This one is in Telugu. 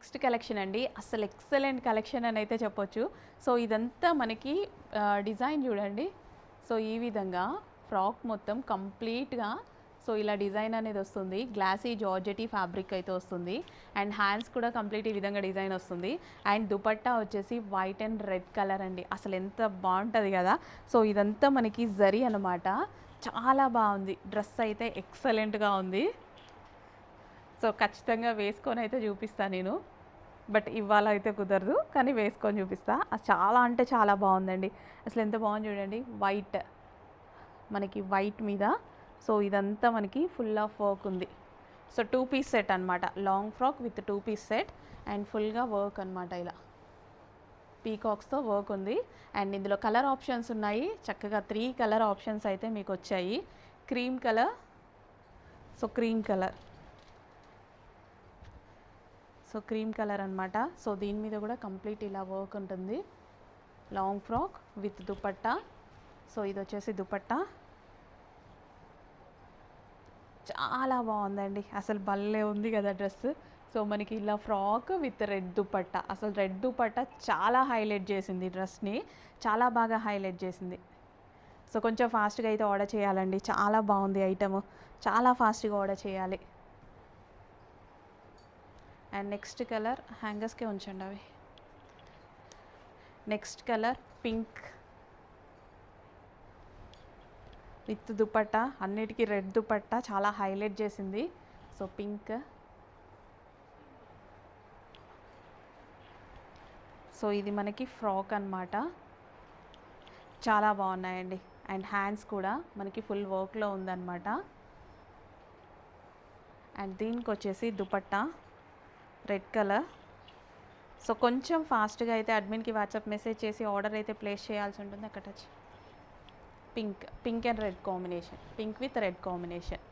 నెక్స్ట్ కలెక్షన్ అండి. అసలు ఎక్సలెంట్ కలెక్షన్ అని అయితే చెప్పొచ్చు. సో ఇదంతా మనకి డిజైన్ చూడండి. సో ఈ విధంగా ఫ్రాక్ మొత్తం కంప్లీట్గా సో ఇలా డిజైన్ అనేది వస్తుంది. గ్లాసీ జార్జెటీ ఫ్యాబ్రిక్ అయితే వస్తుంది. అండ్ హ్యాండ్స్ కూడా కంప్లీట్ ఈ విధంగా డిజైన్ వస్తుంది. అండ్ దుపట్టా వచ్చేసి వైట్ అండ్ రెడ్ కలర్ అండి. అసలు ఎంత బాగుంటుంది కదా. సో ఇదంతా మనకి జరీ అనమాట. చాలా బాగుంది. డ్రెస్ అయితే ఎక్సలెంట్గా ఉంది. సో ఖచ్చితంగా వేసుకొని అయితే చూపిస్తాను నేను. బట్ ఇవాళ అయితే కుదరదు, కానీ వేసుకొని చూపిస్తా. అది చాలా అంటే చాలా బాగుందండి. అసలు ఎంత బాగుంది చూడండి. వైట్, మనకి వైట్ మీద సో ఇదంతా మనకి ఫుల్ ఆఫ్ వర్క్ ఉంది. సో 2 పీస్ సెట్ అనమాట. Long frock with 2 piece set and ఫుల్గా వర్క్ అనమాట. ఇలా పీకాక్స్తో వర్క్ ఉంది. అండ్ ఇందులో కలర్ ఆప్షన్స్ ఉన్నాయి. చక్కగా 3 కలర్ ఆప్షన్స్ అయితే మీకు వచ్చాయి. Cream colour, so cream colour, so cream colour అనమాట. సో దీని మీద కూడా కంప్లీట్ ఇలా వర్క్ ఉంటుంది. Long frock with dupatta. So ఇది వచ్చేసి దుపట్టా. చాలా బాగుందండి. అసలు భలే ఉంది కదా డ్రెస్. సో మనకి ఇలా ఫ్రాక్ విత్ రెడ్ దుపట్టా. అసలు రెడ్ దుపట్టా చాలా హైలైట్ చేసింది డ్రెస్ని. చాలా బాగా హైలైట్ చేసింది. సో కొంచెం ఫాస్ట్గా అయితే ఆర్డర్ చేయాలండి. చాలా బాగుంది ఐటమ్. చాలా ఫాస్ట్గా ఆర్డర్ చేయాలి. అండ్ నెక్స్ట్ కలర్ హ్యాంగర్స్కే ఉంచండి అవి. Next colour pink with dupatta. అన్నిటికీ రెడ్ దుపట్టా చాలా హైలైట్ చేసింది. So pink. సో ఇది మనకి ఫ్రాక్ అన్నమాట. చాలా బాగున్నాయండి. అండ్ హ్యాండ్స్ కూడా మనకి ఫుల్ వర్క్లో ఉందన్నమాట. అండ్ దీనికి వచ్చేసి దుపట్టా రెడ్ కలర్. సో కొంచెం ఫాస్ట్గా అయితే అడ్మిన్కి వాట్సాప్ మెసేజ్ చేసి ఆర్డర్ అయితే ప్లేస్ చేయాల్సి ఉంటుంది. అక్కడ pink and red combination, pink with red combination.